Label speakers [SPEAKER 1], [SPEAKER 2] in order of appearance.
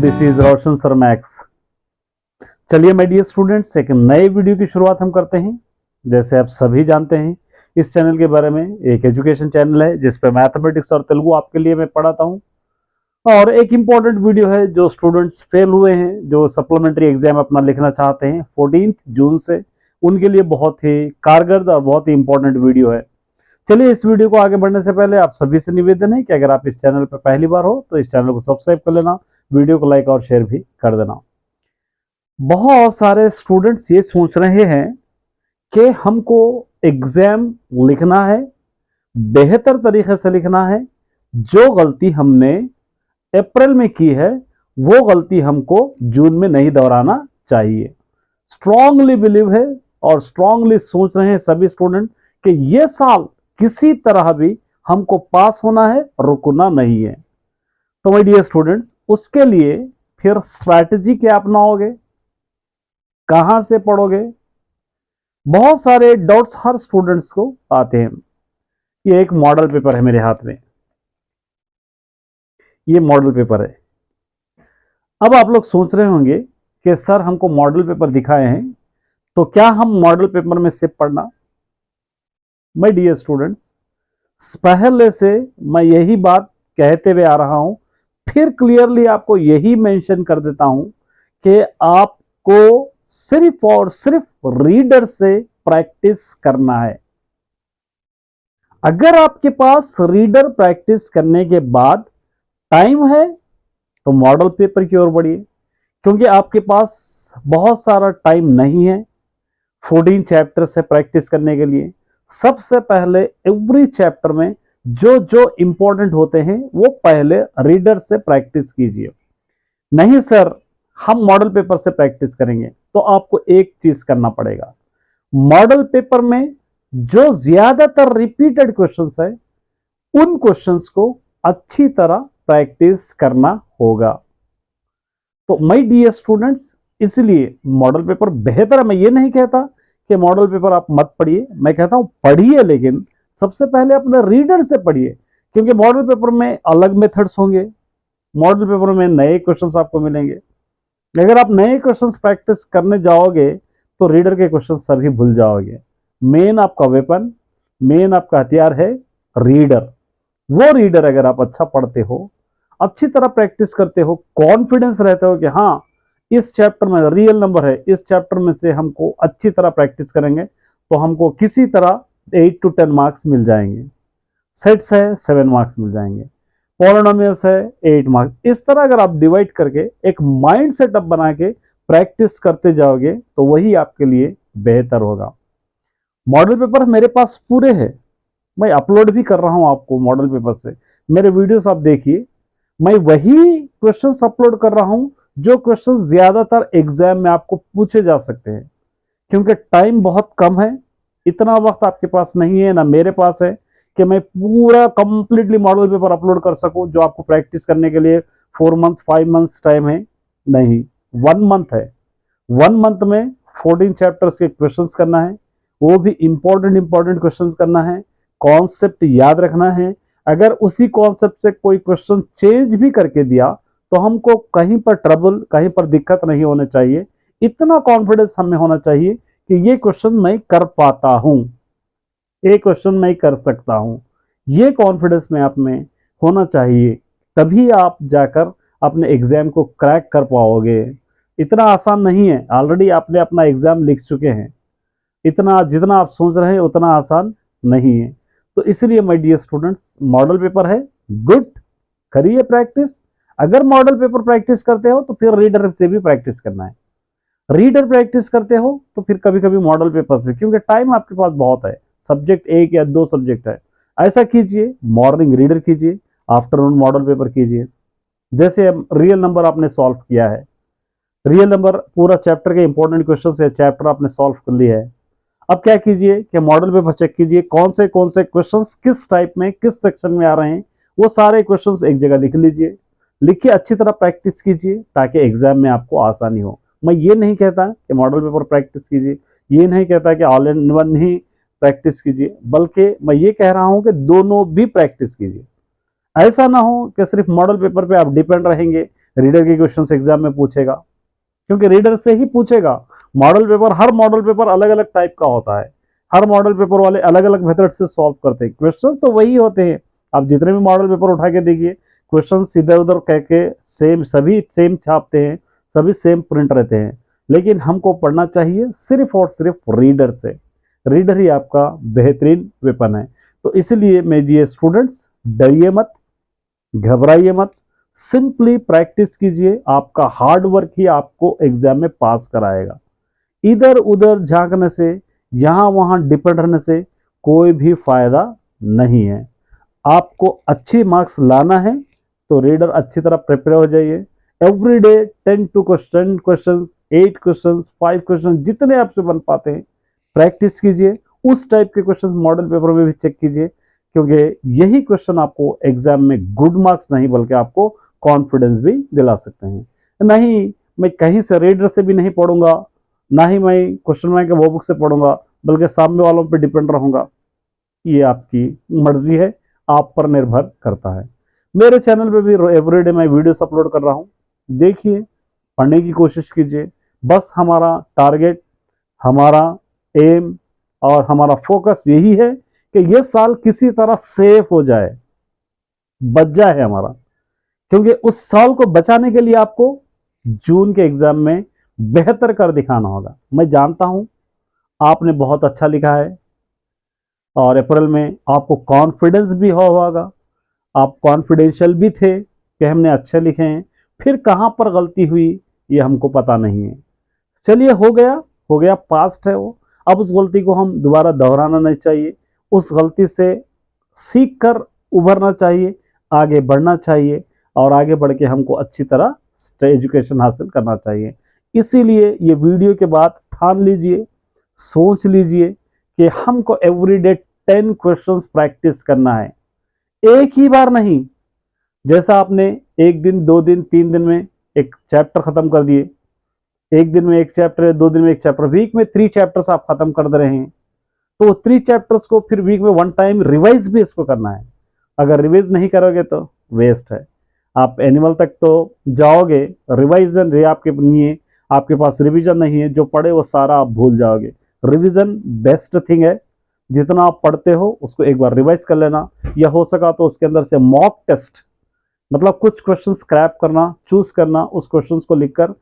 [SPEAKER 1] This is Roshan sir max. चलिए my dear students, एक नए वीडियो की शुरुआत हम करते हैं। जैसे आप सभी जानते हैं, इस चैनल के बारे में एक एजुकेशन चैनल है जिस पे मैथमेटिक्स और तेलुगु आपके लिए मैं पढ़ाता हूं। और एक इम्पॉर्टेंट वीडियो है जो स्टूडेंट्स फेल हुए हैं, जो सप्लीमेंट्री एग्जाम अपना लिखना चाहते हैं 14 जून से, उनके लिए बहुत ही कारगर और बहुत ही इंपॉर्टेंट वीडियो है। चलिए, इस वीडियो को आगे बढ़ने से पहले आप सभी से निवेदन है कि अगर आप इस चैनल पर पहली बार हो तो इस चैनल को सब्सक्राइब कर लेना, वीडियो को लाइक और शेयर भी कर देना। बहुत सारे स्टूडेंट्स ये सोच रहे हैं कि हमको एग्जाम लिखना है, बेहतर तरीके से लिखना है। जो गलती हमने अप्रैल में की है वो गलती हमको जून में नहीं दोहराना चाहिए। स्ट्रांगली बिलीव है और स्ट्रांगली सोच रहे हैं सभी स्टूडेंट कि ये साल किसी तरह भी हमको पास होना है, रुकना नहीं है। तो माय डियर स्टूडेंट्स, उसके लिए फिर स्ट्रैटेजी क्या अपनाओगे, कहां से पढ़ोगे? बहुत सारे डाउट्स हर स्टूडेंट्स को आते हैं। ये एक मॉडल पेपर है मेरे हाथ में, ये मॉडल पेपर है। अब आप लोग सोच रहे होंगे कि सर हमको मॉडल पेपर दिखाए हैं तो क्या हम मॉडल पेपर में से पढ़ना? माय डियर स्टूडेंट्स, पहले से मैं यही बात कहते हुए आ रहा हूं, फिर क्लियरली आपको यही मेंशन कर देता हूं कि आपको सिर्फ और सिर्फ रीडर से प्रैक्टिस करना है। अगर आपके पास रीडर प्रैक्टिस करने के बाद टाइम है तो मॉडल पेपर की ओर बढ़िए, क्योंकि आपके पास बहुत सारा टाइम नहीं है 14 चैप्टर से प्रैक्टिस करने के लिए। सबसे पहले एवरी चैप्टर में जो जो इंपॉर्टेंट होते हैं वो पहले रीडर से प्रैक्टिस कीजिए। नहीं सर हम मॉडल पेपर से प्रैक्टिस करेंगे, तो आपको एक चीज करना पड़ेगा। मॉडल पेपर में जो ज्यादातर रिपीटेड क्वेश्चंस है उन क्वेश्चंस को अच्छी तरह प्रैक्टिस करना होगा। तो माय डियर स्टूडेंट्स, इसलिए मॉडल पेपर बेहतर है। मैं ये नहीं कहता कि मॉडल पेपर आप मत पढ़िए, मैं कहता हूं पढ़िए, लेकिन सबसे पहले अपने रीडर से पढ़िए, क्योंकि मॉडल पेपर में अलग मेथड्स होंगे, मॉडल पेपर में नए क्वेश्चंस आपको मिलेंगे। अगर आप नए क्वेश्चंस प्रैक्टिस करने जाओगे तो रीडर के क्वेश्चन सभी भूल जाओगे। मेन आपका वेपन, मेन आपका हथियार है रीडर। वो रीडर अगर आप अच्छा पढ़ते हो, अच्छी तरह प्रैक्टिस करते हो, कॉन्फिडेंस रहते हो कि हाँ इस चैप्टर में रियल नंबर है, इस चैप्टर में से हमको अच्छी तरह प्रैक्टिस करेंगे तो हमको किसी तरह 8 to 10 मार्क्स मिल जाएंगे। सेट्स है 7 मार्क्स मिल जाएंगे, पॉलिनोमियल्स है 8 मार्क्स। इस तरह अगर आप डिवाइड करके एक माइंड सेटअप बना के प्रैक्टिस करते जाओगे तो वही आपके लिए बेहतर होगा। मॉडल पेपर मेरे पास पूरे हैं, मैं अपलोड भी कर रहा हूं आपको मॉडल पेपर से। मेरे वीडियोस आप देखिए, मैं वही क्वेश्चंस अपलोड कर रहा हूं जो क्वेश्चंस ज्यादातर एग्जाम में आपको पूछे जा सकते हैं। क्योंकि टाइम बहुत कम है, इतना वक्त आपके पास नहीं है, ना मेरे पास है कि मैं पूरा कंप्लीटली मॉडल पेपर अपलोड कर सकूं जो आपको प्रैक्टिस करने के लिए 4 मंथ्स 5 मंथ्स टाइम है। नहीं, 1 मंथ है। 1 मंथ में 14 चैप्टर्स के क्वेश्चंस करना है, वो भी इंपॉर्टेंट क्वेश्चंस करना है, कॉन्सेप्ट याद रखना है। अगर उसी कॉन्सेप्ट से कोई क्वेश्चन चेंज भी करके दिया तो हमको कहीं पर ट्रबल, कहीं पर दिक्कत नहीं होनी चाहिए। इतना कॉन्फिडेंस हमें होना चाहिए कि ये क्वेश्चन मैं कर पाता हूं, ये क्वेश्चन मैं कर सकता हूं। ये कॉन्फिडेंस में आप में होना चाहिए, तभी आप जाकर अपने एग्जाम को क्रैक कर पाओगे। इतना आसान नहीं है, ऑलरेडी आपने अपना एग्जाम लिख चुके हैं। इतना जितना आप सोच रहे हैं उतना आसान नहीं है। तो इसलिए my dear students, model paper है, गुड, करिए प्रैक्टिस। अगर मॉडल पेपर प्रैक्टिस करते हो तो फिर रीडर से भी प्रैक्टिस करना है। रीडर प्रैक्टिस करते हो तो फिर कभी कभी मॉडल पेपर्स में, क्योंकि टाइम आपके पास बहुत है, सब्जेक्ट 1 या 2 सब्जेक्ट है। ऐसा कीजिए, मॉर्निंग रीडर कीजिए, आफ्टरनून मॉडल पेपर कीजिए। जैसे रियल नंबर आपने सॉल्व किया है, रियल नंबर पूरा चैप्टर के इंपॉर्टेंट क्वेश्चन है, चैप्टर आपने सॉल्व कर लिया है। अब क्या कीजिए कि मॉडल पेपर चेक कीजिए कौन से क्वेश्चंस किस टाइप में, किस सेक्शन में आ रहे हैं। वो सारे क्वेश्चंस एक जगह लिख लीजिए, लिख के अच्छी तरह प्रैक्टिस कीजिए ताकि एग्जाम में आपको आसानी हो। मैं ये नहीं कहता कि मॉडल पेपर प्रैक्टिस कीजिए, ये नहीं कहता कि all in one he practice कीजिए, बल्कि मैं ये कह रहा हूं कि दोनों भी प्रैक्टिस कीजिए। ऐसा ना हो कि सिर्फ मॉडल पेपर पे आप डिपेंड रहेंगे, रीडर के क्वेश्चंस एग्जाम में पूछेगा, क्योंकि रीडर से ही पूछेगा। मॉडल पेपर, हर मॉडल पेपर अलग अलग टाइप का होता है, हर मॉडल पेपर वाले अलग अलग मेथड से सॉल्व करते हैं। क्वेश्चन तो वही होते हैं, आप जितने भी मॉडल पेपर उठा के देखिए, क्वेश्चन इधर उधर कह के सेम, सभी सेम छापते हैं, सभी सेम प्रिंट रहते हैं। लेकिन हमको पढ़ना चाहिए सिर्फ और सिर्फ रीडर से। रीडर ही आपका बेहतरीन वेपन है। तो इसलिए मेरे स्टूडेंट्स, डरिए मत, घबराइए मत, सिंपली प्रैक्टिस कीजिए। आपका हार्ड वर्क ही आपको एग्जाम में पास कराएगा। इधर उधर झांकने से, यहां वहां डिपेंड रहने से कोई भी फायदा नहीं है। आपको अच्छी मार्क्स लाना है तो रीडर अच्छी तरह प्रिपेयर हो जाइए। Everyday 10 to 10 question, 8 question, 5 question, जितने आपसे बन पाते हैं प्रैक्टिस कीजिए। उस टाइप के क्वेश्चन मॉडल पेपर में भी चेक कीजिए, क्योंकि यही क्वेश्चन आपको एग्जाम में गुड मार्क्स नहीं बल्कि आपको कॉन्फिडेंस भी दिला सकते हैं। नहीं, मैं कहीं से रीडर से भी नहीं पढ़ूंगा, ना ही मैं क्वेश्चन बैंक के वो बुक से पढ़ूंगा, बल्कि सामने वालों पर डिपेंड रहूंगा, ये आपकी मर्जी है, आप पर निर्भर करता है। मेरे चैनल पे भी एवरीडे मैं वीडियोस अपलोड कर रहा हूँ, देखिए, पढ़ने की कोशिश कीजिए। बस हमारा टारगेट, हमारा एम और हमारा फोकस यही है कि ये साल किसी तरह सेफ हो जाए, बच जाए हमारा, क्योंकि उस साल को बचाने के लिए आपको जून के एग्जाम में बेहतर कर दिखाना होगा। मैं जानता हूं आपने बहुत अच्छा लिखा है और अप्रैल में आपको कॉन्फिडेंस भी होगा, आप कॉन्फिडेंशियल भी थे कि हमने अच्छे लिखे हैं। फिर कहां पर गलती हुई ये हमको पता नहीं है। चलिए, हो गया, पास्ट है वो। अब उस गलती को हम दोबारा दोहराना नहीं चाहिए, उस गलती से सीख कर उभरना चाहिए, आगे बढ़ना चाहिए, और आगे बढ़ के हमको अच्छी तरह एजुकेशन हासिल करना चाहिए। इसीलिए ये वीडियो के बाद ठान लीजिए, सोच लीजिए कि हमको एवरीडे 10 क्वेश्चंस प्रैक्टिस करना है, एक ही बार नहीं। जैसा आपने एक दिन, 2 दिन, 3 दिन में एक चैप्टर खत्म कर दिए, एक दिन में एक चैप्टर, 2 दिन में एक चैप्टर, वीक में 3 चैप्टर्स आप खत्म कर दे रहे हैं, तो 3 चैप्टर्स को फिर वीक में 1 टाइम रिवाइज भी इसको करना है। अगर रिवाइज नहीं करोगे तो वेस्ट है। आप एनिमल तक तो जाओगे, रिवाइजन रे आपके नहीं है, आपके पास रिवीजन नहीं है, जो पढ़े वो सारा आप भूल जाओगे। रिवीजन बेस्ट थिंग है, जितना आप पढ़ते हो उसको एक बार रिवाइज कर लेना, या हो सका तो उसके अंदर से मॉक टेस्ट, मतलब कुछ क्वेश्चन स्क्रैप करना, चूज करना, उस क्वेश्चन को लिखकर